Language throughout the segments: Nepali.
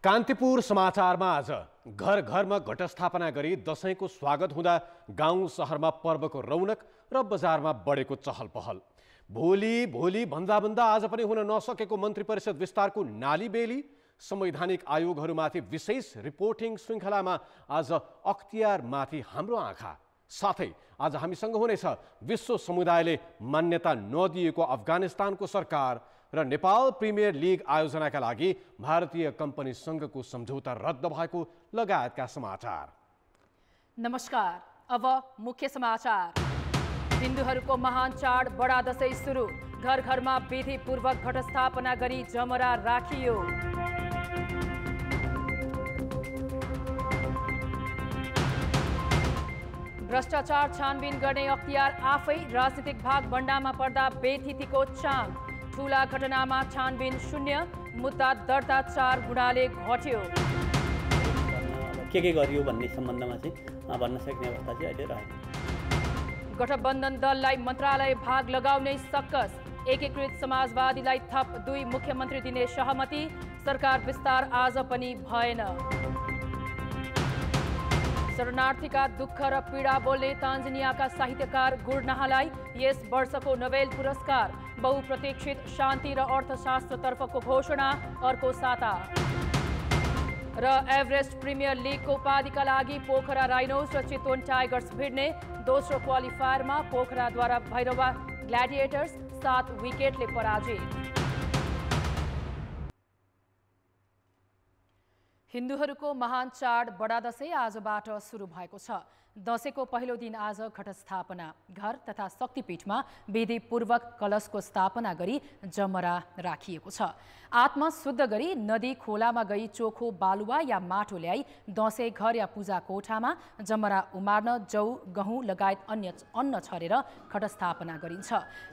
कान्तिपुर समाचारमा आज घर घरमा घटस्थापना गरी दशैंको स्वागत हुँदा गाउँ शहरमा पर्वको रौनक र बजारमा बढेको चहल पहल। भोलि भन्दा आज पनि हुन नसकेको मन्त्री परिषद विस्तारको नाली बेली, संवैधानिक आयोगहरूमाथि विशेष रिपोर्टिङ श्रृङ्खलामा आज अख्तियारमाथि हाम्रो आँखा। साथै आज हामीसँग हुनेछ विश्व समुदायले मान्यता नदिएको अफगानिस्तानको सरकार र नेपाल प्रिमियर लिग आयोजनाका लागि भारतीय कम्पनी संघको सम्झौता रद्द भएको लगायतका समाचार। नमस्कार, अब मुख्य समाचार। हिन्दूहरूको महान चाड बडा दशैं सुरु, घर घरमा विधिपूर्वक घटस्थापना गरी जमरा राखियो। भ्रष्टाचार छानबिन गर्ने अख्तियार आफै, राजनीतिक भागभण्डामा पर्दा बेथितिको चाङ। ठूला घटनामा छानबिन शून्य, मुद्दा दर्ता 4 गुणाले घट्यो। के गरियो भन्ने सम्बन्धमा चाहिँ भन्न सक्ने अवस्था चाहिँ अहिले रहेको। गठबन्धन दललाई मन्त्रालय भाग लगाउने सक्कस, एकीकृत समाजवादीलाई थप 2 मुख्यमन्त्री दिने सहमति, सरकार विस्तार आज पनि भएन। शरणार्थीका दुःख र पीडा बोल्ने तान्जानियाका साहित्यकार गुरनाहलाई यस वर्षको नोबेल पुरस्कार, बहुप्रतीक्षित शान्ति र अर्थशास्त्रतर्फको घोषणा अर्को साता। र एभरेस्ट प्रिमियर लिगको उपाधिका लागि पोखरा राइनोस र चितवन टाइगर्स भिड्ने, दोस्रो क्वालिफायरमा पोखराद्वारा भैरवा ग्ल्याडिएटर्स 7 विकेटले पराजित। हिन्दूहरूको महान चाड बडा दशैं आजबाट सुरु भएको छ। दशैंको पहिलो दिन आज घटस्थापना, घर तथा शक्तिपीठमा विधिपूर्वक कलशको स्थापना गरी जमरा राखिएको छ। आत्मा शुद्ध गरी नदी खोलामा गई चोखो बालुवा या माटो ल्याई दशैं घर या पूजा कोठामा जमरा उमार्न जौ, गहुँ लगायत अन्य अन्न छरेर घटस्थापना गरिन्छ।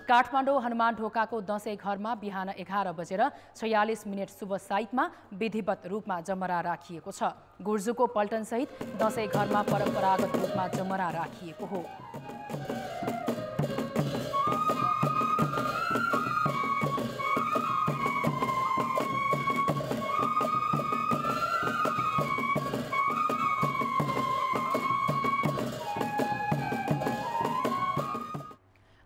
काठमाडौँ हनुमान ढोकाको दशैं घरमा बिहान 11 बजेर 46 मिनट शुभ साइतमा विधिवत रूपमा जमरा राखिएको छ। गुर्जुको पल्टन सहित दशैं घरमा परम्परागत रूपमा जमरा राखिएको हो।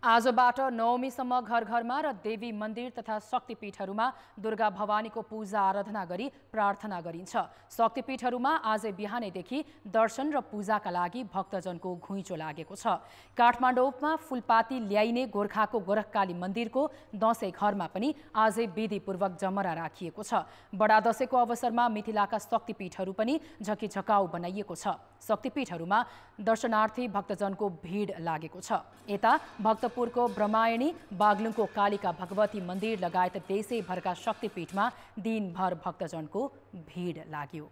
आजबाट नवमीसम्म घर घरमा र देवी मन्दिर तथा शक्तिपीठहरूमा दुर्गा भवानीको पूजा आराधना गरी प्रार्थना गरिन्छ। शक्तिपीठहरूमा आजै बिहानैदेखि दर्शन र पूजाका लागि भक्तजनको घुइँचो लागेको छ। काठमाडौँमा फुलपाती ल्याइने गोर्खाको गोरखकाली मन्दिरको दशैं घरमा पनि आजै विधिपूर्वक जमरा राखिएको छ। बडा दशैंको अवसरमा मिथिलाका शक्तिपीठहरू पनि झकिझकाउ बनाइएको छ। शक्तिपीठहरूमा दर्शनार्थी भक्तजनको भिड लागेको छ। यता भक्तपुरको ब्रह्मायणी, बागलुङको कालिका भगवती मन्दिर लगायत देशैभरका शक्तिपीठमा दिनभर भक्तजनको भिड लाग्यो।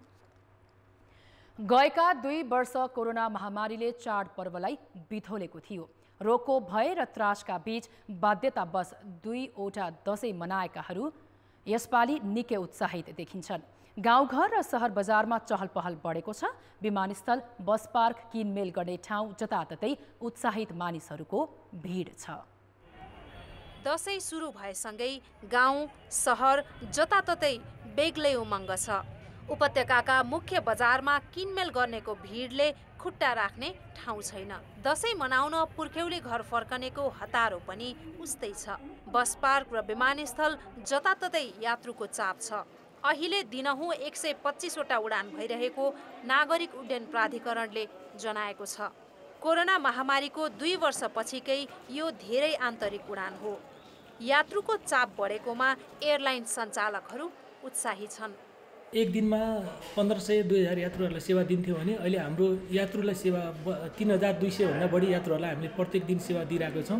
गएका 2 वर्ष कोरोना महामारीले चाडपर्वलाई बिथोलेको थियो। रोगको भय र त्रासका बीच बाध्यतावश 2वटा दशैं मनाएकाहरू यसपालि निकै उत्साहित देखिन्छन्। गाउँघर र सहर बजारमा चहल पहल बढेको छ। विमानस्थल, बस पार्क, किनमेल गर्ने ठाउँ जताततै उत्साहित मानिसहरूको भिड छ। दशैं सुरु भएसँगै गाउँ सहर जताततै बेग्लै उमङ्ग छ। उपत्यकाका मुख्य बजारमा किनमेल गर्नेको भिडले खुट्टा राख्ने ठाउँ छैन। दशैं मनाउन पुर्ख्यौली घर फर्कनेको हतारो पनि उस्तै छ। बस पार्क र विमानस्थल जताततै यात्रुको चाप छ। अहिले दिनहुँ 125वटा उडान भइरहेको नागरिक उड्डयन प्राधिकरणले जनाएको छ। कोरोना महामारीको 2 वर्षपछिकै यो धेरै आन्तरिक उडान हो। यात्रुको चाप बढेकोमा एयरलाइन सञ्चालकहरू उत्साही छन्। एक दिनमा 1500-2000 यात्रुहरूलाई सेवा दिन्थ्यो भने अहिले हाम्रो यात्रुलाई सेवा 3200 भन्दा बढी यात्रुहरूलाई हामीले प्रत्येक दिन सेवा दिइरहेको छौँ।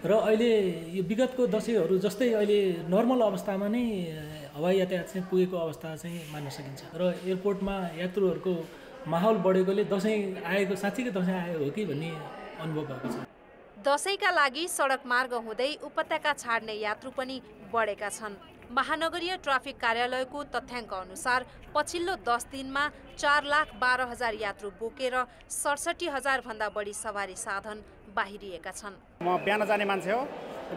र अहिले यो विगतको दशैंहरू जस्तै अहिले नर्मल अवस्थामा नै हवाई यातायात चाहिँ पुगेको अवस्था चाहिँ मान्न सकिन्छ। र एयरपोर्टमा यात्रुहरूको माहौल बढेकोले दशैं आएको, साँच्चीकै दशैं आयो हो कि भन्ने अनुभव भएको छ। दशैंका लागि सडक मार्ग हुँदै उपत्यका छाड्ने यात्रु पनि बढेका छन्। महानगरीय ट्राफिक कार्यालयको तथ्याङ्क अनुसार पछिल्लो 10 दिनमा 4,12,000 यात्रु बोकेर 67,000 भन्दा बढी सवारी साधन बाहिरिएका छन्। म बिहान जाने मान्छे हो,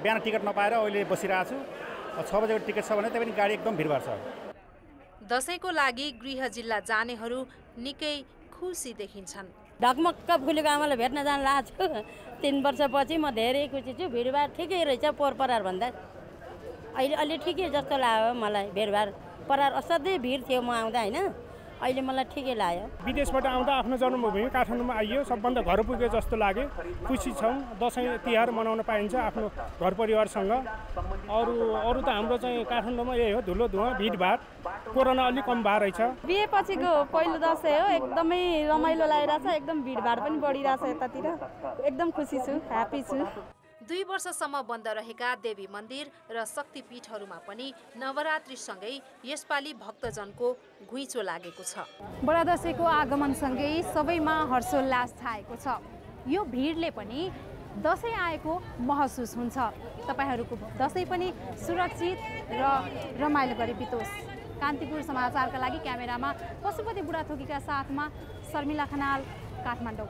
बिहान टिकट नपाएर अहिले बसिरहेको छु। 6 बजेको टिकट छ भने त्यही पनि गाडी एकदम भिडभाड छ। दशैंको लागि गृह जिल्ला जानेहरू निकै खुसी देखिन्छन्। ढकमक्क फुलेको आमालाई भेट्न जान लाग्छु। 3 वर्षपछि म धेरै खुसी छु। भिडभाड ठिकै रहेछ पोहोर भन्दा अहिले अलि ठिकै जस्तो लाग्यो मलाई। भिडभाड परार असाध्यै भिड थियो म आउँदा होइन, अहिले मलाई ठिकै लाग्यो। विदेशबाट आउँदा आफ्नो जन्मभूमि काठमाडौँमा आइयो, सबभन्दा घर पुगे जस्तो लाग्यो। खुसी छौँ, दसैँ तिहार मनाउन पाइन्छ आफ्नो घर परिवारसँग। अरू त हाम्रो चाहिँ काठमाडौँमा यही हो, धुलो धुवा भिडभाड। कोरोना अलिक कम भएर रहेछ। बिहे पछिको पहिलो दसैँ हो, एकदमै रमाइलो लागिरहेछ। एकदम भिडभाड पनि बढिरहेछ यतातिर। एकदम खुसी छु, ह्याप्पी छु। 2 वर्षसम्म बन्द रहेका देवी मन्दिर र शक्तिपीठहरूमा पनि नवरात्रिसँगै यसपालि भक्तजनको घुइँचो लागेको छ। बडा दशैंको आगमनसँगै सबैमा हर्षोल्लास छाएको छ। यो भिडले पनि दशैं आएको महसुस हुन्छ। तपाईहरूको दशैं पनि सुरक्षित र रमाइलो गरी बितोस्। कान्तिपुर समाचारका लागि क्यामेरामा पशुपति बुढाथोकीका साथमा शर्मिला खनाल, काठमाडौँ।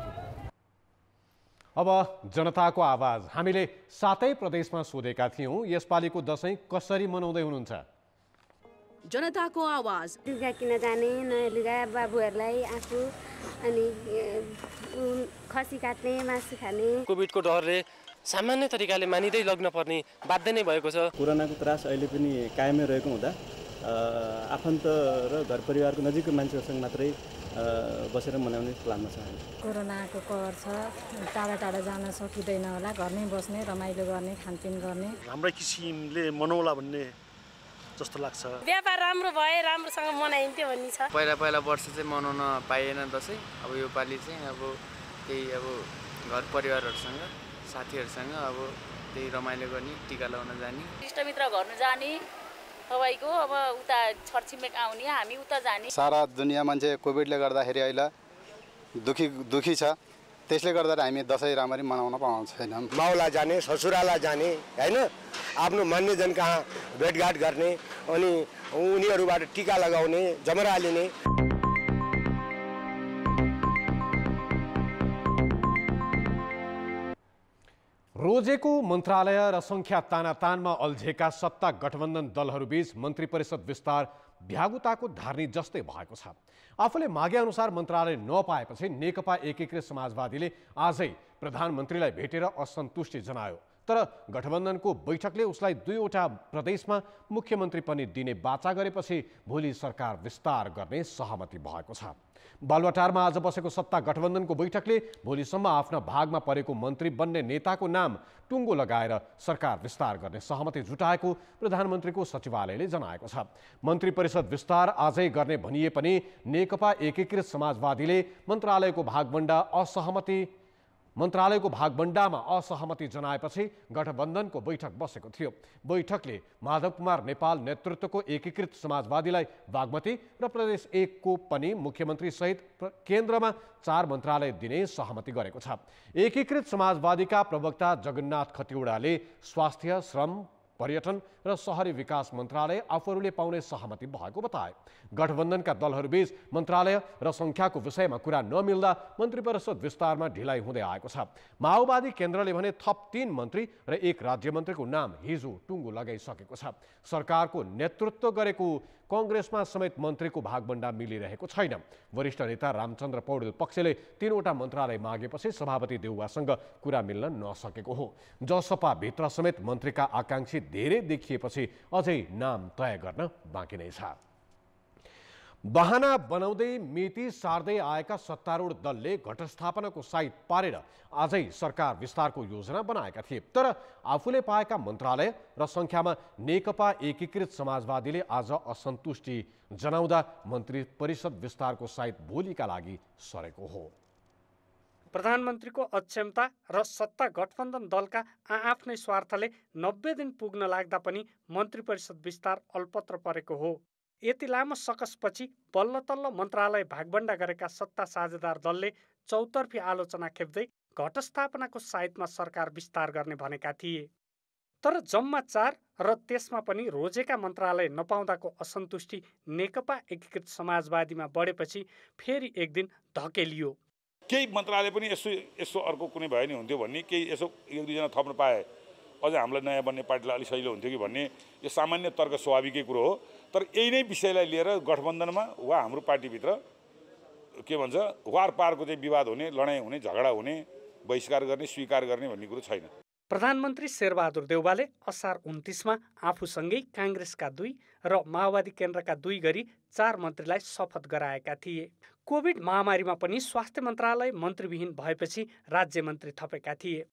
अब जनताको आवाज हामीले 7 प्रदेशमा सोधेका थियौँ। यसपालिको दशैं कसरी मनाउँदै हुनुहुन्छ? जनताको आवाज। लुगा किन जाने, नयाँ लुगा बाबुहरूलाई आफू, अनि खसी काट्ने, मासु खाने। कोभिडको डरले सामान्य तरिकाले मानिँदै लग्न पर्ने बाध्य नै भएको छ। कोरोनाको त्रास अहिले पनि कायमै रहेको हुँदा आफन्त र घर परिवारको नजिकको मान्छेहरूसँग मात्रै बसेर मनाउने प्लानमा छ। कोरोनाको कहर छ, टाढा टाढा जान सकिँदैन होला, घरमै बस्ने, रमाइलो गर्ने, खानपिन गर्ने। हाम्रै किसिमले मनाउला भन्ने जस्तो लाग्छ। व्यापार राम्रो भए राम्रोसँग मनाइन्थ्यो भन्ने छ। पहिला वर्ष चाहिँ मनाउन पाइएन दसैँ। अब यो पालि चाहिँ अब त्यही अब घर परिवारहरूसँग साथीहरूसँग अब त्यही रमाइलो गर्ने, टिका लगाउन जाने, इष्टमित्र घर्नु जाने, तपाईँको अब उता छरछिमेक आउने, हामी उता जाने। सारा दुनियाँ मान्छे कोभिडले गर्दाखेरि अहिले दुखी छ। त्यसले गर्दा हामी दसैँ राम्ररी मनाउन पाउँछ छैनौँ। माउला जाने, ससुराला जाने होइन, आफ्नो मान्यजन कहाँ भेटघाट गर्ने, अनि उनीहरूबाट टिका लगाउने, जमरा लिने। रोजेको मन्त्रालय र सङ्ख्या तानातानमा अल्झेका सत्ता गठबन्धन दलहरूबीच मन्त्री परिषद विस्तार भ्यागुताको धार्नी जस्तै भएको छ। आफूले मागे अनुसार मन्त्रालय नपाएपछि नेकपा एकीकृत समाजवादीले आजै प्रधानमन्त्रीलाई भेटेर असन्तुष्टि जनायो। तर गठबन्धनको बैठकले उसलाई 2वटा प्रदेशमा मुख्यमन्त्री पनि दिने बाचा गरेपछि भोलि सरकार विस्तार गर्ने सहमति भएको छ। बालुवाटारमा आज बसेको सत्ता गठबन्धनको बैठकले भोलिसम्म आफ्ना भागमा परेको मन्त्री बन्ने नेताको नाम टुङ्गो लगाएर सरकार विस्तार गर्ने सहमति जुटाएको प्रधानमन्त्रीको सचिवालयले जनाएको छ। मन्त्री परिषद विस्तार आजै गर्ने भनिए पनि नेकपा एकीकृत समाजवादीले मन्त्रालयको भागबण्डामा असहमति जनाएपछि गठबन्धनको बैठक बसेको थियो। बैठकले माधव कुमार नेपाल नेतृत्वको एकीकृत समाजवादीलाई बागमती र प्रदेश 1 को पनि मुख्यमन्त्री सहित केन्द्रमा 4 मन्त्रालय दिने सहमति गरेको छ। एकीकृत समाजवादीका प्रवक्ता जगन्नाथ खतिवडाले स्वास्थ्य, श्रम, पर्यटन र शहरी विकास मन्त्रालय आफूहरूले पाउने सहमति भएको बताए। गठबन्धनका दलहरूबीच मन्त्रालय र सङ्ख्याको विषयमा कुरा नमिल्दा मन्त्री परिषद विस्तारमा ढिलाइ हुँदै आएको छ। माओवादी केन्द्रले भने थप 3 मन्त्री र 1 राज्यमन्त्रीको नाम हिजो टुङ्गो लगाइसकेको छ। सरकारको नेतृत्व गरेको कङ्ग्रेसमा समेत मन्त्रीको भागबण्डा मिलिरहेको छैन। वरिष्ठ नेता रामचन्द्र पौडेल पक्षले 3वटा मन्त्रालय मागेपछि सभापति देउवासँग कुरा मिल्न नसकेको हो। जसपाभित्र समेत मन्त्रीका आकाङ्क्षी धेरै देखिएपछि अझै नाम तय गर्न बाँकी नै छ। बहाना बनाउँदै मिति सार्दै आएका सत्तारूढ दलले घटस्थापनाको साइत पारेर आजै सरकार विस्तारको योजना बनाएका थिए। तर आफूले पाएका मन्त्रालय र सङ्ख्यामा नेकपा एकीकृत समाजवादीले आज असन्तुष्टि जनाउँदा मन्त्री परिषद विस्तारको साइत भोलिका लागि सरेको हो। प्रधानमन्त्रीको अक्षमता र सत्ता गठबन्धन दलका आआफ्नै स्वार्थले 90 दिन पुग्न लाग्दा पनि मन्त्री परिषद विस्तार अल्पत्र परेको हो। यति लामो सकसपछि बल्ल तल्ल मन्त्रालय भागबण्डा गरेका सत्ता साझेदार दलले चौतर्फी आलोचना खेप्दै घटस्थापनाको साइतमा सरकार विस्तार गर्ने भनेका थिए। तर जम्मा 4 र त्यसमा पनि रोजेका मन्त्रालय नपाउँदाको असन्तुष्टि नेकपा एकीकृत समाजवादीमा बढेपछि फेरि एक दिन धकेलियो। केही मन्त्रालय पनि यसो अर्को कुनै भए नि हुन्थ्यो भन्ने, केही यसो 1-2 जना थप्न पाए अझ हामीलाई नयाँ बन्ने पार्टीलाई अलिक सजिलो हुन्थ्यो कि भन्ने यो सामान्य तर्क स्वाभाविकै कुरो हो। तर यही नै विषयलाई लिएर गठबन्धनमा वा हाम्रो पार्टीभित्र के भन्छ वार पारको चाहिँ विवाद हुने, लडाइँ हुने, झगडा हुने, बहिष्कार गर्ने, स्वीकार गर्ने भन्ने कुरो छैन। प्रधानमन्त्री शेरबहादुर देउवाले असार 29मा आफूसँगै काङ्ग्रेसका 2 र माओवादी केन्द्रका 2 गरी 4 मन्त्रीलाई शपथ गराएका थिए। कोभिड महामारीमा पनि स्वास्थ्य मन्त्रालय मन्त्रीविहीन भएपछि राज्य मन्त्री थपेका थिए।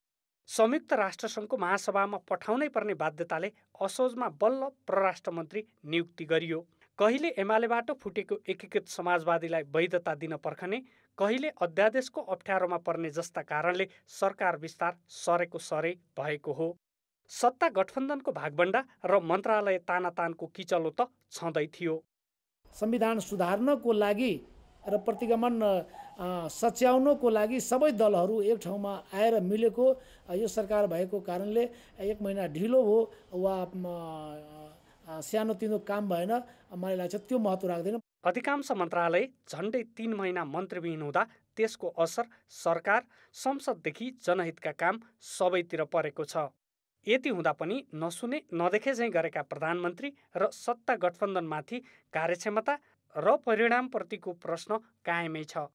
संयुक्त राष्ट्रसङ्घको महासभामा पठाउनै पर्ने बाध्यताले असोजमा बल्ल परराष्ट्र मन्त्री नियुक्ति गरियो। कहिले एमालेबाट फुटेको एकीकृत समाजवादीलाई वैधता दिन पर्खने, कहिले अध्यादेशको अप्ठ्यारोमा पर्ने जस्ता कारणले सरकार विस्तार सरेको सरे भएको हो। सत्ता गठबन्धनको भागबण्डा र मन्त्रालय तानातानको किचलो त छँदै थियो। संविधान सुधार्नको लागि र प्रतिगमन सच्याउनको लागि सबै दलहरू एक ठाउँमा आएर मिलेको यो सरकार भएको कारणले 1 महिना ढिलो हो वा सानोतिनो काम भएन, मलाई लाग्छ त्यो महत्त्व राख्दैन। अधिकांश मन्त्रालय झन्डै 3 महिना मन्त्रीविहीन हुँदा त्यसको असर सरकार, संसददेखि जनहितका काम सबैतिर परेको छ। यति हुँदा पनि नसुने नदेखे झैँ गरेका प्रधानमन्त्री र सत्ता गठबन्धनमाथि कार्यक्षमता र परिणामप्रतिको प्रश्न कायमै छ।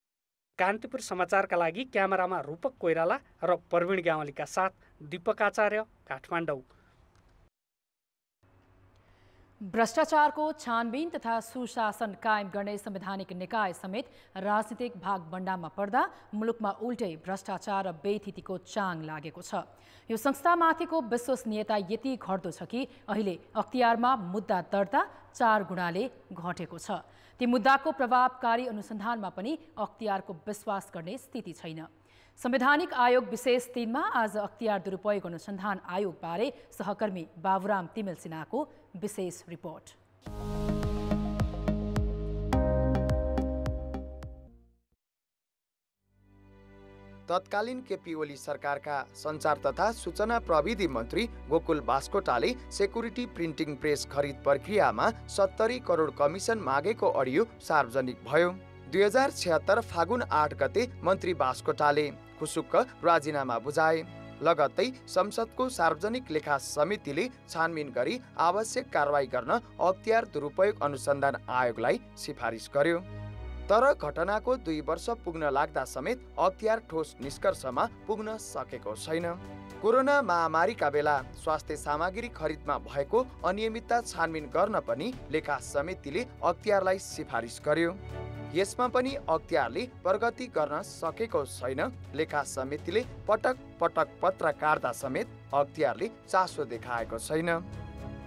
कान्तिपुर समाचारका लागि क्यामेरामा रूपक कोइराला र प्रवीण गाउँलीका साथ दीपक आचार्य, काठमाडौँ। भ्रष्टाचारको छानबिन तथा सुशासन कायम गर्ने संवैधानिक निकाय समेत राजनीतिक भागबण्डामा पर्दा मुलुकमा उल्टै भ्रष्टाचार र बेइज्जतीको चाङ लागेको छ। यो संस्थामाथिको विश्वसनीयता यति घट्दो छ कि अहिले अख्तियारमा मुद्दा दर्ता 4 गुणाले घटेको छ। ती मुद्दाको प्रभावकारी अनुसन्धानमा पनि अख्तियारको विश्वास गर्ने स्थिति छैन। संवैधानिक आयोग विशेष 3मा आज अख्तियार दुरुपयोग अनुसन्धान आयोगबारे सहकर्मी बाबुराम तिमेल सिन्हाको विशेष रिपोर्ट। तत्कालीन केपी ओली सरकारका सञ्चार तथा सूचना प्रविधि मन्त्री गोकुल बास्कोटाले सेक्युरिटी प्रिन्टिङ प्रेस खरिद प्रक्रियामा 70 करोड कमिसन मागेको अडियो सार्वजनिक भयो। 2076 फागुन 8 गते मन्त्री बास्कोटाले खुसुक्क राजीनामा बुझाए। लगत्तै संसदको सार्वजनिक लेखा समितिले छानबिन गरी आवश्यक कारवाही गर्न अख्तियार दुरुपयोग अनुसन्धान आयोगलाई सिफारिस गर्यो। तर घटनाको 2 वर्ष पुग्न लाग्दा समेत अख्तियार ठोस निष्कर्षमा पुग्न सकेको छैन। कोरोना महामारीका बेला स्वास्थ्य सामग्री खरिदमा भएको अनियमितता छानबिन गर्न पनि लेखा समितिले अख्तियारलाई सिफारिस गर्यो। यसमा पनि अख्तियारले प्रगति गर्न सकेको छैन। लेखा समितिले पटक पटक पत्र काट्दा समेत अख्तियारले चासो देखाएको छैन।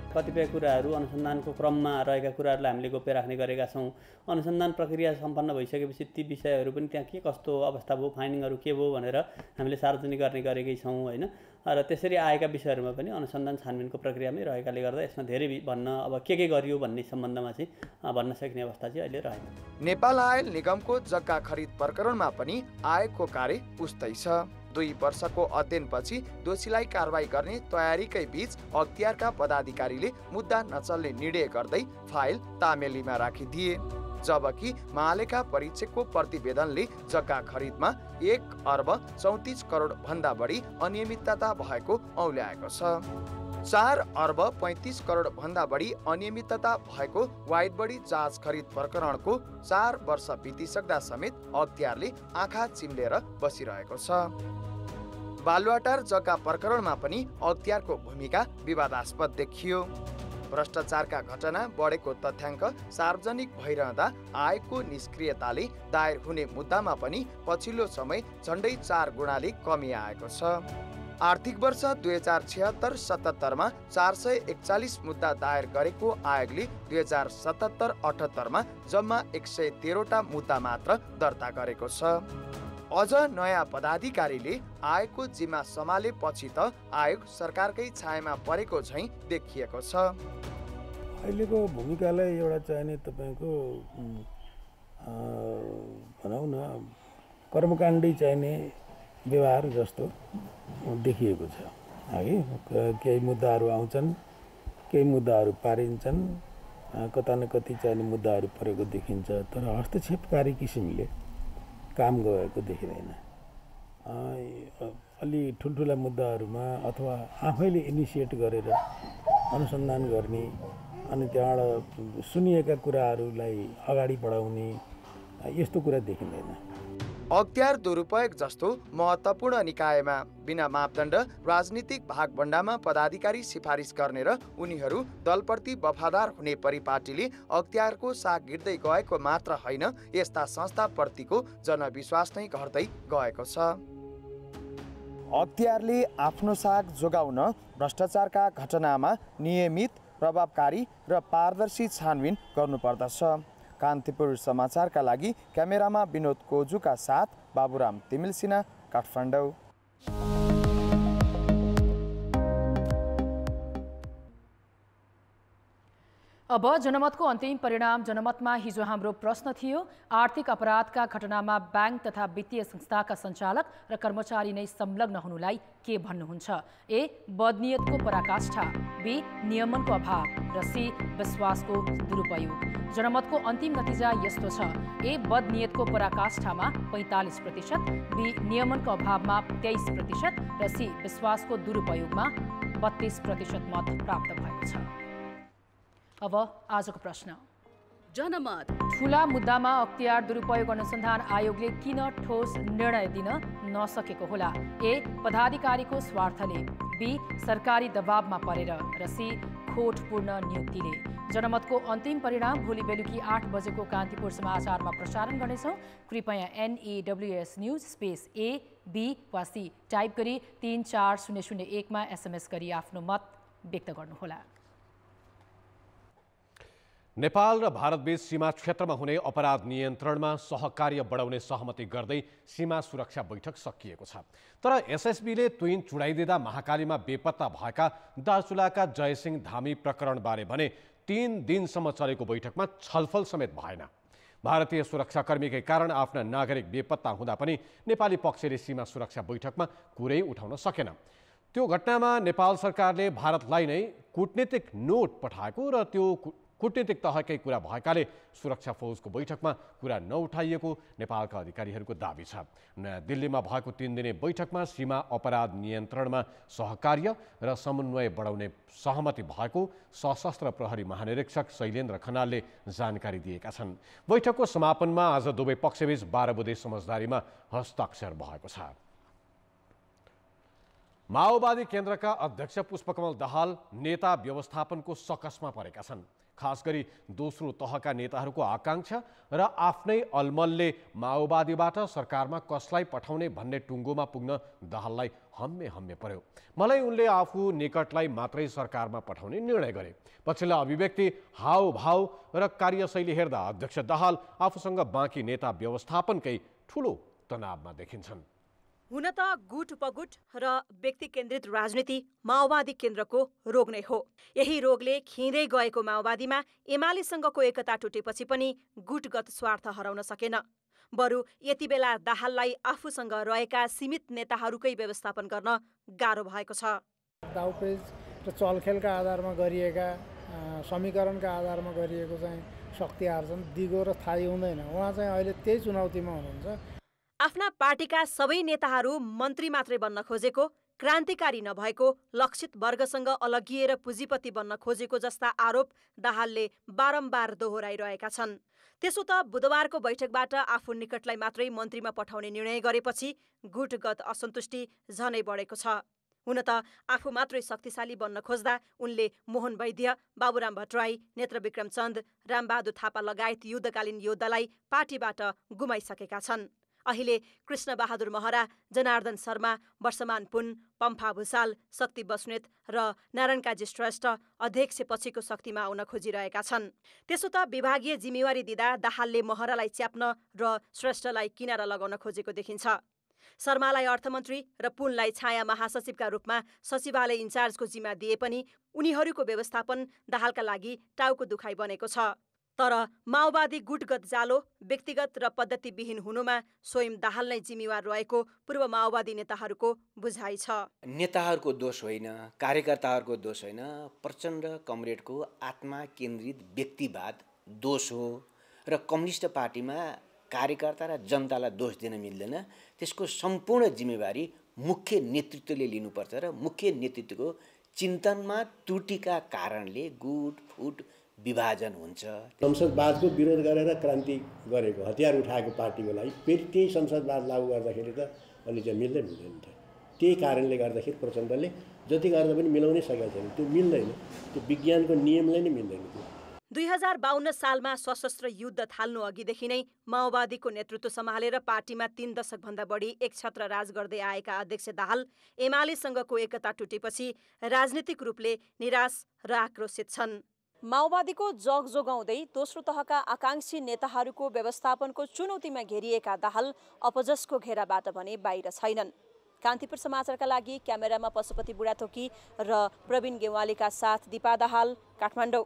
कतिपय कुराहरू अनुसन्धानको क्रममा रहेका कुराहरूलाई हामीले गोप्य राख्ने गरेका छौँ। अनुसन्धान प्रक्रिया सम्पन्न भइसकेपछि ती विषयहरू पनि त्यहाँ के कस्तो अवस्था भयो, फाइन्डिङहरू के भयो भनेर हामीले सार्वजनिक गर्ने गरेकै छौँ होइन। र त्यसरी आएका विषयहरूमा पनि अनुसन्धान छानबिनको प्रक्रियामै रहेकाले गर्दा यसमा धेरै भन्न अब के गरियो भन्ने सम्बन्धमा चाहिँ भन्न सक्ने अवस्था चाहिँ अहिले रहेन। नेपाल आयल निगमको जग्गा खरिद प्रकरणमा पनि आयोगको कार्य उस्तै छ। 2 वर्षको अध्ययनपछि दोषीलाई कारवाही गर्ने तयारीकै बीच अख्तियारका पदाधिकारीले मुद्दा नचल्ने निर्णय गर्दै फाइल तामेलीमा राखिदिए। जबकि महालेखा परीक्षकको प्रतिवेदनले जग्गा खरिदमा 1 अर्ब 34 करोड भन्दा बढी अनियमितता भएको औल्याएको छ। 4 अर्ब 35 करोड भन्दा बढी अनियमितता भएको वाइड बडी जहाज खरिद प्रकरणको 4 वर्ष बितिसक्दा समेत अख्तियारले आँखा चिम्लेर बसिरहेको छ। बालुवाटार जग्गा प्रकरणमा पनि अख्तियारको भूमिका विवादास्पद देखियो। भ्रष्टाचारका घटना बढेको तथ्याङ्क सार्वजनिक भइरहँदा आयोगको निष्क्रियताले दायर हुने मुद्दामा पनि पछिल्लो समय झन्डै 4 गुणाले कमी आएको छ। आर्थिक वर्ष 2076-77 मा 441 मुद्दा दायर गरेको आयोगले 2077-78 मा जम्मा 113वटा मुद्दा मात्र दर्ता गरेको छ। अझ नयाँ पदाधिकारीले आयोगको जिम्मा सम्हालेपछि त आयोग सरकारकै छायामा परेको झैँ देखिएको छ। अहिलेको भूमिकालाई एउटा चाहिने तपाईँको भनौँ न कर्मकाण्डी चाहिने व्यवहार जस्तो देखिएको छ है। केही मुद्दाहरू आउँछन्, केही मुद्दाहरू पारिन्छन्, कता न कति चाहिने मुद्दाहरू परेको देखिन्छ, तर हस्तक्षेपकारी किसिमले काम गएको देखिँदैन। अलि ठुल्ठुला मुद्दाहरूमा अथवा आफैले इनिसिएट गरेर अनुसन्धान गर्ने अनि त्यहाँबाट सुनिएका कुराहरूलाई अगाडि बढाउने यस्तो कुरा देखिँदैन। अख्तियार दुरुपयोग जस्तो महत्त्वपूर्ण निकायमा बिना मापदण्ड राजनीतिक भागभण्डामा पदाधिकारी सिफारिस गर्ने र उनीहरू दलप्रति वफादार हुने परिपाटीले अख्तियारको साग गिर्दै गएको मात्र होइन, यस्ता संस्थाप्रतिको जनविश्वास नै घट्दै गएको छ। अख्तियारले आफ्नो साग जोगाउन भ्रष्टाचारका घटनामा नियमित, प्रभावकारी र पारदर्शी छानबिन गर्नुपर्दछ। कान्तिपुर समाचारका लागि क्यामेरामा विनोद कोजुका साथ बाबुराम तिमिल सिन्हा, काठमाडौँ। अब जनमतको अन्तिम परिणाम। जनमतमा हिजो हाम्रो प्रश्न थियो, आर्थिक अपराधका घटनामा बैंक तथा वित्तीय संस्थाका सञ्चालक र कर्मचारी नै संलग्न हुनुलाई के भन्नुहुन्छ? ए. बदनियतको पराकाष्ठा, बी. नियमनको अभाव र सी. विश्वासको दुरुपयोग। जनमतको अन्तिम नतिजा यस्तो छ, ए. बदनियतको पराकाष्ठामा 45%, बी. नियमनको अभावमा 23% र सी. विश्वासको दुरुपयोगमा 32% मत प्राप्त भएको छ। अब आजको प्रश्न। जनमत ठूला मुद्दामा अख्तियार दुरुपयोग अनुसन्धान आयोगले किन ठोस निर्णय दिन नसकेको होला? ए. पदाधिकारीको स्वार्थले, बी. सरकारी दबावमा परेर र सी. खोटपूर्ण नियुक्तिले। जनमतको अन्तिम परिणाम भोलि बेलुकी 8 बजेको कान्तिपुर समाचारमा प्रसारण गर्नेछौँ। कृपया NEWS news space A, B वा C टाइप गरी 34001मा SMS गरी आफ्नो मत व्यक्त गर्नुहोला। नेपाल र भारतबीच सीमा क्षेत्रमा हुने अपराध नियन्त्रणमा सहकार्य बढाउने सहमति गर्दै सीमा सुरक्षा बैठक सकिएको छ। तर एसएसबीले तुइन चुडाइदिँदा महाकालीमा बेपत्ता भएका दार्चुलाका जयसिंह धामी प्रकरणबारे भने 3 दिनसम्म चलेको बैठकमा छलफल समेत भएन। भारतीय सुरक्षाकर्मीकै कारण आफ्ना नागरिक बेपत्ता हुँदा पनि नेपाली पक्षले सीमा सुरक्षा बैठकमा कुरै उठाउन सकेन। त्यो घटनामा नेपाल सरकारले भारतलाई नै कूटनीतिक नोट पठाएको र त्यो कूटनीतिक तहकै कुरा भएकाले सुरक्षा फौजको बैठकमा कुरा नउठाइएको नेपालका अधिकारीहरूको दाबी छ। नयाँ दिल्लीमा भएको 3 दिने बैठकमा सीमा अपराध नियन्त्रणमा सहकार्य र समन्वय बढाउने सहमति भएको सशस्त्र प्रहरी महानिरीक्षक शैलेन्द्र खनालले जानकारी दिएका छन्। बैठकको समापनमा आज दुवै पक्षबीच 12 बुँदे समझदारीमा हस्ताक्षर भएको छ। माओवादी केन्द्रका अध्यक्ष पुष्पकमल दाहाल नेता व्यवस्थापनको सकसमा परेका छन्। खास गरी दोस्रो तहका नेताहरूको आकांक्षा र आफ्नै अलमलले माओवादीबाट सरकारमा कसलाई पठाउने भन्ने टुङ्गोमा पुग्न दाहाललाई हम्मे पर्यो। मलाई उनले आफू निकटलाई मात्रै सरकारमा पठाउने निर्णय गरे। पछिल्ला अभिव्यक्ति, हावभाव र कार्यशैली हेर्दा अध्यक्ष दाहाल आफूसँग बाँकी नेता व्यवस्थापनकै ठूलो तनावमा देखिन्छन्। हुन त गुट उपगुट र व्यक्ति केन्द्रित राजनीति माओवादी केन्द्रको रोग नै हो। यही रोगले खिँदै गएको माओवादीमा एमालेसँगको एकता टुटेपछि पनि गुटगत स्वार्थ हराउन सकेन। बरु यति बेला दाहाललाई आफूसँग रहेका सीमित नेताहरूकै व्यवस्थापन गर्न गाह्रो भएको छ। दाउपेच र चलखेलका आधारमा गरिएका समीकरणका आधारमा गरिएको चाहिँ शक्ति आर्जन दिगो र थाहै हुँदैन। उहाँ चाहिँ अहिले त्यही चुनौतीमा हुनुहुन्छ। आफ्ना पार्टीका सबै नेताहरू मन्त्री मात्रै बन्न खोजेको, क्रान्तिकारी नभएको, लक्षित वर्गसँग अलगिएर पुँजीपति बन्न खोजेको जस्ता आरोप दाहालले बारम्बार दोहोऱ्याइरहेका छन्। त्यसो त बुधबारको बैठकबाट आफू निकटलाई मात्रै मन्त्रीमा पठाउने निर्णय गरेपछि गुटगत असन्तुष्टि झनै बढेको छ। हुन त आफू मात्रै शक्तिशाली बन्न खोज्दा उनले मोहन वैद्य, बाबुराम भट्टराई, नेत्रविक्रम चन्द, रामबहादुर थापा लगायत युद्धकालीन योद्धालाई पार्टीबाट गुमाइसकेका छन्। अहिले कृष्णबहादुर महरा, जनार्दन शर्मा, वर्षमान पुन, पम्फा भूषाल, शक्ति बस्नेत र नारायण काजी श्रेष्ठ अध्यक्ष पछिको शक्तिमा आउन खोजिरहेका छन्। त्यसो त विभागीय जिम्मेवारी दिँदा दाहालले महरालाई च्याप्न र श्रेष्ठलाई किनारा लगाउन खोजेको देखिन्छ। शर्मालाई अर्थमन्त्री र पुनलाई छाया महासचिवका रूपमा सचिवालय इन्चार्जको जिम्मा दिए पनि उनीहरूको व्यवस्थापन दाहालका लागि टाउको दुखाइ बनेको छ। तर माओवादी गुटगत जालो, व्यक्तिगत र पद्धतिविहीन हुनुमा स्वयं दाहाल नै जिम्मेवार रहेको पूर्व माओवादी नेताहरूको बुझाइ छ। नेताहरूको दोष होइन, कार्यकर्ताहरूको दोष होइन, प्रचण्ड कमरेडको आत्मा केन्द्रित व्यक्तिवाद दोष हो र कम्युनिस्ट पार्टीमा कार्यकर्ता र जनतालाई दोष दिन मिल्दैन। त्यसको सम्पूर्ण जिम्मेवारी मुख्य नेतृत्वले लिनुपर्छ र मुख्य नेतृत्वको चिन्तनमा त्रुटिका कारणले गुट फुट विभाजन हुन्छ। संसदवादको विरोध गरेर क्रान्ति गरेको, हतियार उठाएको पार्टीको लागि फेरि त्यही संसदवाद लागू गर्दाखेरि त अलि चाहिँ मिल्दैन थियो। त्यही कारणले गर्दाखेरि प्रचण्डले जति गर्दा पनि मिलाउनै सकेका छैन। त्यो मिल्दैन, त्यो विज्ञानको नियमले नै मिल्दैन। 2052 सालमा सशस्त्र युद्ध थाल्नु अघिदेखि नै माओवादीको नेतृत्व सम्हालेर पार्टीमा 3 दशकभन्दा बढी एकछत्र राज गर्दै आएका अध्यक्ष दाहाल एमालेसँगको एकता टुटेपछि राजनीतिक रूपले निराश र आक्रोशित छन्। माओवादीको जग जोगाउँदै दोस्रो तहका आकांक्षी नेताहरूको व्यवस्थापनको चुनौतीमा घेरिएका दाहाल अपजसको घेराबाट भने बाहिर छैनन्। कान्तिपुर समाचारका लागि क्यामेरामा पशुपति बुढाथोकी र प्रवीण गेवालीका साथ दिपा दाहाल, काठमाडौँ।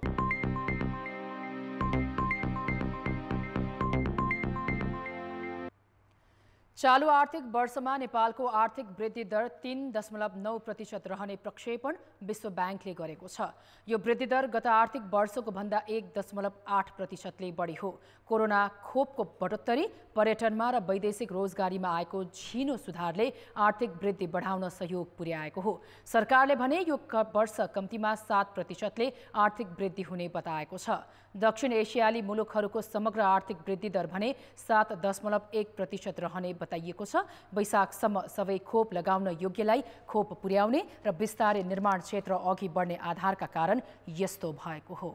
चालू आर्थिक वर्षमा नेपालको आर्थिक वृद्धि दर 3.9% रहने प्रक्षेपण विश्व ब्याङ्कले गरेको छ। यो वृद्धि दर गत आर्थिक वर्षको भन्दा 1.8%ले बढी हो। कोरोना खोपको बढोत्तरी, पर्यटनमा र वैदेशिक रोजगारीमा आएको झिनो सुधारले आर्थिक वृद्धि बढाउन सहयोग पुर्याएको हो। सरकारले भने यो वर्ष कम्तीमा 7%ले आर्थिक वृद्धि हुने बताएको छ। दक्षिण एसियाली मुलुकहरूको समग्र आर्थिक वृद्धि दर भने 7.1% रहने बताइएको छ। वैशाखसम्म सबै खोप लगाउन योग्यलाई खोप पुर्याउने र बिस्तारै निर्माण क्षेत्र अघि बढ्ने आधारका कारण यस्तो भएको हो।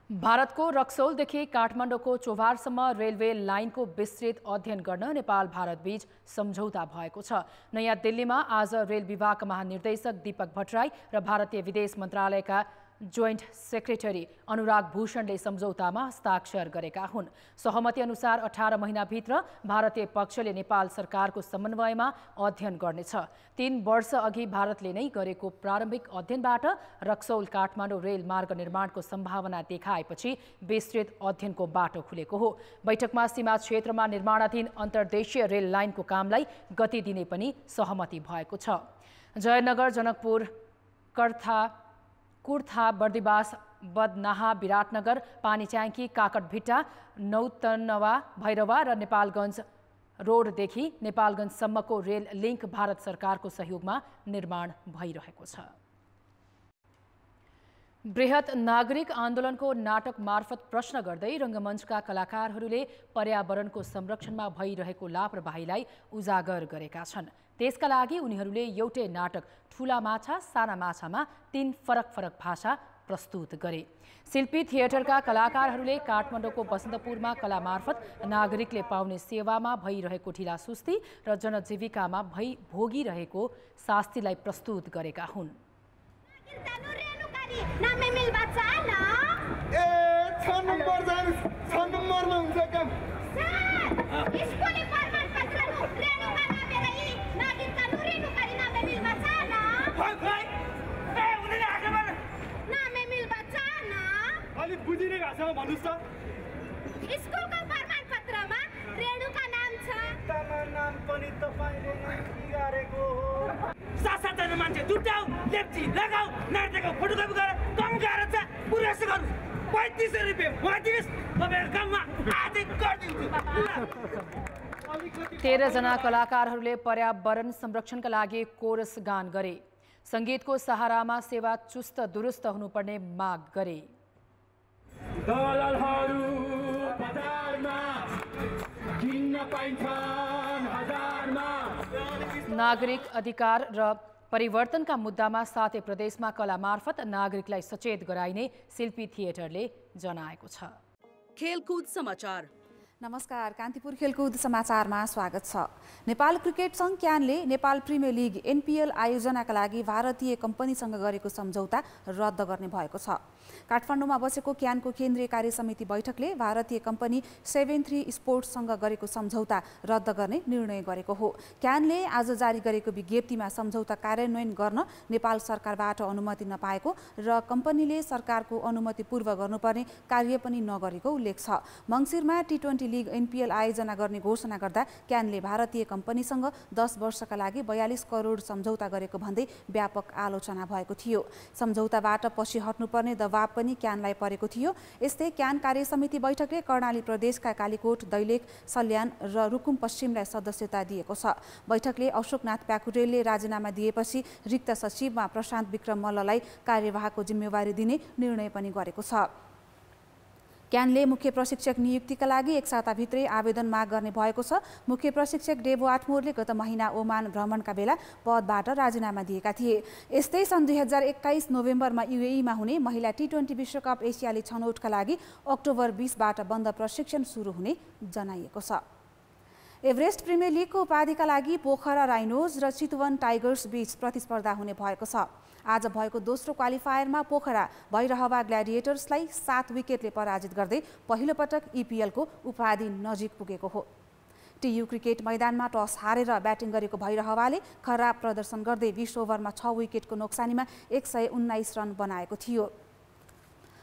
भारतको रक्सौलदेखि काठमाडौँको चोभारसम्म रेलवे लाइनको विस्तृत अध्ययन गर्न नेपाल भारत बीच सम्झौता भएको छ। नयाँ दिल्लीमा आज रेल विभागका महानिर्देशक दीपक भट्टराई र भारतीय विदेश मन्त्रालयका जोइन्ट सेक्रेटरी अनुराग भूषणले सम्झौतामा हस्ताक्षर गरेका हुन्। सहमति अनुसार 18 महिनाभित्र भारतीय पक्षले नेपाल सरकारको समन्वयमा अध्ययन गर्नेछ। 3 वर्ष अघि भारतले नै गरेको प्रारम्भिक अध्ययनबाट रक्सौल काठमाडौँ रेल मार्ग निर्माणको सम्भावना देखाएपछि विस्तृत अध्ययनको बाटो खुलेको हो। बैठकमा सीमा क्षेत्रमा निर्माणाधीन अन्तर्देशीय रेल लाइनको कामलाई गति दिने पनि सहमति भएको छ। जयनगर, जनकपुर, कुर्था, बर्दिवास, बदनाहा, विराटनगर, पानीच्याङ्की, काकडभिट्टा, नौतनवा, भैरवा र नेपालगञ्ज रोडदेखि नेपालगञ्जसम्मको रेल लिङ्क भारत सरकारको सहयोगमा निर्माण भइरहेको छ। बृहत नागरिक आन्दोलनको नाटक मार्फत प्रश्न गर्दै रङ्गमञ्चका कलाकारहरूले पर्यावरणको संरक्षणमा भइरहेको लापरवाहीलाई उजागर गरेका छन्। त्यसका लागि उनीहरूले एउटै नाटक ठुला माछा साना माछामा 3 फरक भाषा प्रस्तुत गरे। शिल्पी थिएटरका कलाकारहरूले काठमाडौँको बसन्तपुरमा कला मार्फत नागरिकले पाउने सेवामा भइरहेको ढिलासुस्ती र जनजीविकामा भोगिरहेको शास्तिलाई प्रस्तुत गरेका हुन्। बुझिने भाषामा भन्नुस् त। स्कुलको प्रमाणपत्रमा रेणुका नाम छ। नाम पनि तपाईले बिगारेको हो। सातजना मान्छे जुटाउ, लेप्ची लगाऊ, नाटेको फोटोकपी गरेर कम गरेर चाहिँ पुरेस गर्नु। 3500 रुपैयाँ मागिदिनुस्, तपाईहरु काममा आजै गरिदिन्छु। 13 जना कलाकारहरूले पर्यावरण संरक्षणका लागि कोरस गान गरे। संगीतको सहारामा सेवा चुस्त दुरुस्त हुनुपर्ने माग गरे। दलालहरू बजारमा किन्न पाइन्छन् हजारमा। नागरिक अधिकार र परिवर्तनका मुद्दामा सातै प्रदेशमा कला मार्फत नागरिकलाई सचेत गराइने शिल्पी थिएटरले जनाएको छ। खेलकुद समाचार। नमस्कार, कान्तिपुर खेलकुद समाचारमा स्वागत छ। नेपाल क्रिकेट सङ्घ क्यानले नेपाल प्रिमियर लिग NPL आयोजनाका लागि भारतीय कम्पनीसँग गरेको सम्झौता रद्द गर्ने भएको छ। काठमाडौँमा बसेको क्यानको केन्द्रीय कार्य समिति बैठकले भारतीय कम्पनी 73 स्पोर्ट्ससँग गरेको सम्झौता रद्द गर्ने निर्णय गरेको हो। क्यानले आज जारी गरेको विज्ञप्तिमा सम्झौता कार्यान्वयन गर्न नेपाल सरकारबाट अनुमति नपाएको र कम्पनीले सरकारको अनुमति पूर्व गर्नुपर्ने कार्य पनि नगरेको उल्लेख छ। मङ्सिरमा T20 लिग NPL आयोजना गर्ने घोषणा गर्दा क्यानले भारतीय कम्पनीसँग 10 वर्षका लागि 42 करोड सम्झौता गरेको भन्दै व्यापक आलोचना भएको थियो। सम्झौताबाट पछि हट्नुपर्ने दबाब पनि क्यानलाई परेको थियो। यस्तै क्यान कार्य समिति बैठकले कर्णाली प्रदेशका कालीकोट, दैलेख, सल्यान र रुकुम पश्चिमलाई सदस्यता दिएको छ। बैठकले अशोकनाथ प्याकुरेलले राजीनामा दिएपछि रिक्त सचिवमा प्रशान्त विक्रम मल्ललाई कार्यवाहको जिम्मेवारी दिने निर्णय पनि गरेको छ। क्यानले मुख्य प्रशिक्षक नियुक्तिका लागि एक साताभित्रै आवेदन माग गर्ने भएको छ। मुख्य प्रशिक्षक डेबो आठमोरले गत महिना ओमान भ्रमणका बेला पदबाट राजीनामा दिएका थिए। यस्तै सन् 2021 नोभेम्बरमा UAE-मा हुने महिला T20 विश्वकप एसियाली छनौटका लागि अक्टोबर 20बाट बन्द प्रशिक्षण सुरु हुने जनाइएको छ। एभरेस्ट प्रिमियर लिगको उपाधिका लागि पोखरा राइनोज र चितवन टाइगर्स बीच प्रतिस्पर्धा हुने भएको छ। आज भएको दोस्रो क्वालिफायरमा पोखरा भैरहवा ग्ल्याडिएटर्सलाई 7 विकेटले पराजित गर्दै पहिलो पटक EPL-को उपाधि नजिक पुगेको हो। TU क्रिकेट मैदानमा टस हारेर ब्याटिङ गरेको भैरहवाले खराब प्रदर्शन गर्दै 20 ओभरमा 6 विकेटको नोक्सानीमा 119 रन बनाएको थियो।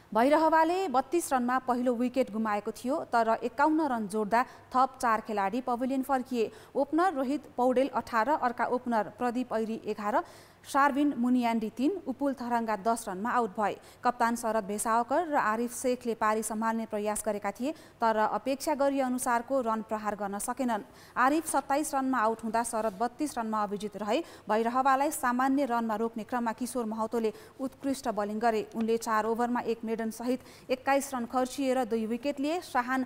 भैरहवाले 32 रनमा पहिलो विकेट गुमाएको थियो, तर 51 रन जोड्दा थप 4 खेलाडी पवेलियन फर्किए। ओपनर रोहित पौडेल 18, अर्का ओपनर प्रदीप ऐरी 11, शार्विन मुनियान्डी 3, उपुल थरङ्गा 10 रनमा आउट भए। कप्तान शरद भेसावकर र आरिफ शेखले पारी सम्हाल्ने प्रयास गरेका थिए, तर अपेक्षा गरे अनुसारको रन प्रहार गर्न सकेनन्। आरिफ 27 रनमा आउट हुँदा शरद 32 रनमा अभिजित रहे। भैरहवालाई सामान्य रनमा रोक्ने क्रममा किशोर महतोले उत्कृष्ट बोलिङ गरे। उनले 4 ओभरमा 1 मेडन सहित 21 रन खर्चिएर 2 विकेट लिए। शाहान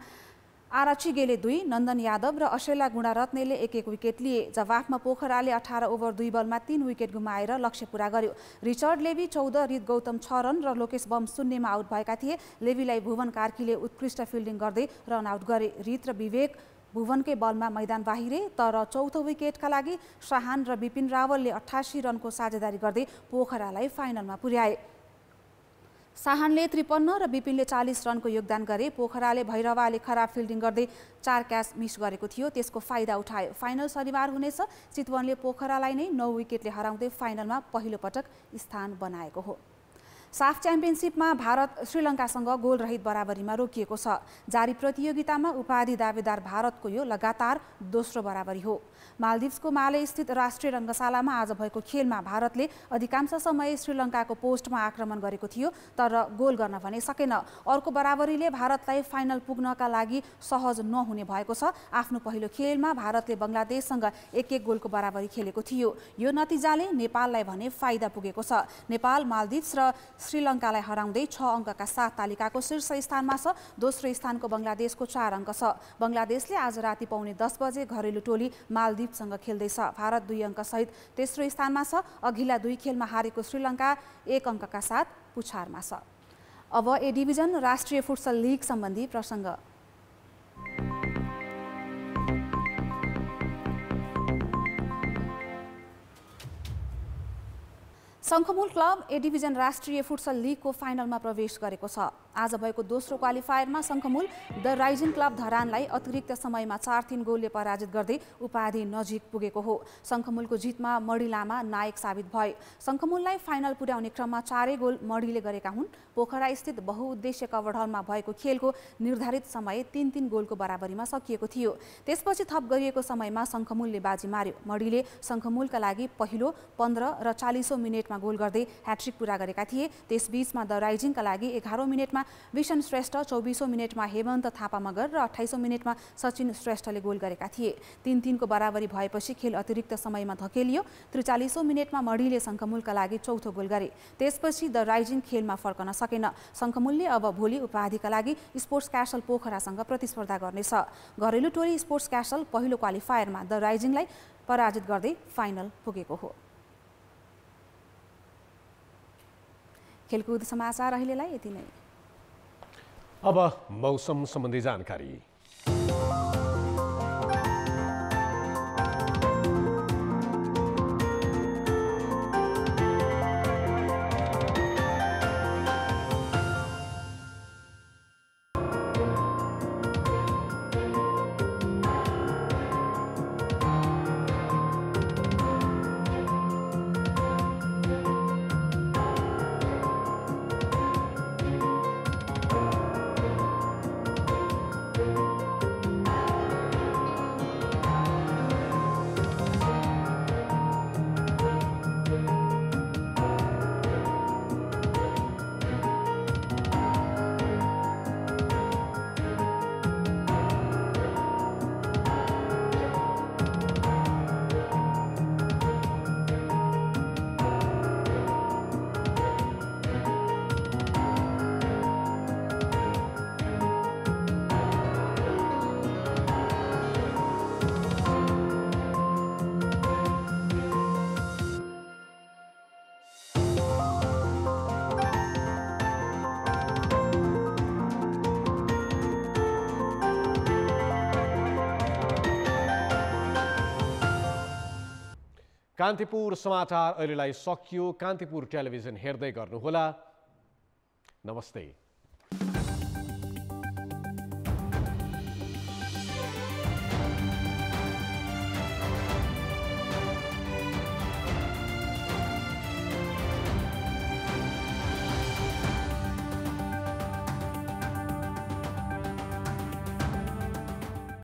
आराचिगेले 2, नन्दन यादव र अशेला गुणारत्नेले 1-1 विकेट लिए। जवाफमा पोखराले 18 ओभर 2 बलमा 3 विकेट गुमाएर लक्ष्य पूरा गर्यो। रिचर्ड लेवी 14, रित गौतम 6 रन र लोकेश बम 0मा आउट भएका थिए। लेवीलाई भुवन कार्कीले उत्कृष्ट फिल्डिङ गर्दै रन आउट गरे। रित र विवेक भुवनकै बलमा मैदान बाहिरे, तर चौथो विकेटका लागि शाहान र विपिन रावलले 88 रनको साझेदारी गर्दै पोखरालाई फाइनलमा पुर्याए। शाहानले 53 र विपिनले 40 रनको योगदान गरे। पोखराले भैरवाले खराब फिल्डिङ गर्दै 4 क्याच मिस गरेको थियो, त्यसको फाइदा उठायो। फाइनल शनिबार हुनेछ। चितवनले पोखरालाई नै 9 विकेटले हराउँदै फाइनलमा पहिलो पटक स्थान बनाएको हो। साफ च्याम्पियनसिपमा भारत श्रीलङ्कासँग गोल रहित बराबरीमा रोकिएको छ। जारी प्रतियोगितामा उपाधि दावेदार भारतको यो लगातार दोस्रो बराबरी हो। मालदिभ्सको माले स्थित राष्ट्रिय रङ्गशालामा आज भएको खेलमा भारतले अधिकांश समय श्रीलङ्काको पोस्टमा आक्रमण गरेको थियो, तर गोल गर्न भने सकेन। अर्को बराबरीले भारतलाई फाइनल पुग्नका लागि सहज नहुने भएको छ। आफ्नो पहिलो खेलमा भारतले बङ्गलादेशसँग 1-1 गोलको बराबरी खेलेको थियो। यो नतिजाले नेपाललाई भने फाइदा पुगेको छ। नेपाल मालदिभ्स र श्रीलङ्कालाई हराउँदै 6 अङ्कका साथ तालिकाको शीर्ष स्थानमा छ। दोस्रो स्थानको बङ्गलादेशको 4 अङ्क छ। बङ्गलादेशले आज राति पौने 10 बजे घरेलु टोली मालदिभ्ससँग खेल्दैछ। भारत 2 अङ्क सहित तेस्रो स्थानमा छ। अघिल्ला 2 खेलमा हारेको श्रीलङ्का 1 अङ्कका साथ पुछारमा छ। अब ए डिभिजन राष्ट्रिय फुटसल लिग सम्बन्धी प्रसङ्ग। शङ्खमूल क्लब ए डिभिजन राष्ट्रिय फुटसल लिगको फाइनलमा प्रवेश गरेको छ। आज भएको दोस्रो क्वालिफायरमा शङ्खमूल द राइजिङ क्लब धरानलाई अतिरिक्त समयमा 4-3 गोलले पराजित गर्दै उपाधि नजिक पुगेको हो। शङ्खमूलको जितमा मणि लामा नायक साबित भए। शङ्खमूललाई फाइनल पुर्याउने क्रममा 4 गोल मणिले गरेका हुन्। पोखरा स्थित बहुउद्देश्य कभर हलमा भएको खेलको निर्धारित समय 3-3 गोलको बराबरीमा सकिएको थियो। त्यसपछि थप गरिएको समयमा शङ्खमूलले बाजी मार्यो। मणिले शङ्खमूलका लागि पहिलो 15 र 40औं मिनेटमा गोल गर्दै ह्याट्रिक पूरा गरेका थिए। त्यसबीचमा द राइजिङका लागि 11औं मिनेटमा विशन श्रेष्ठ, 24औं मिनेटमा हेमन्त थापा मगर र 28औं मिनेटमा सचिन श्रेष्ठले गोल गरेका थिए। 3-3 को बराबरी भएपछि खेल अतिरिक्त समयमा धकेलियो। 43औं मिनेटमा मणिले शङ्खमूलका लागि चौथो गोल गरे। त्यसपछि द राइजिङ खेलमा फर्कन सकेन। शङ्खमूलले अब भोलि उपाधिका लागि स्पोर्ट्स क्यासल पोखरासँग प्रतिस्पर्धा गर्नेछ। घरेलु टोली स्पोर्ट्स क्यासल पहिलो क्वालिफायरमा द राइजिङलाई पराजित गर्दै फाइनल पुगेको हो। खेलकुद समाचार अहिलेलाई यति नै। अब मौसम सम्बन्धी जानकारी। कान्तिपुर समाचार अहिलेलाई सकियो। कान्तिपुर टेलिभिजन हेर्दै गर्नुहोला। नमस्ते।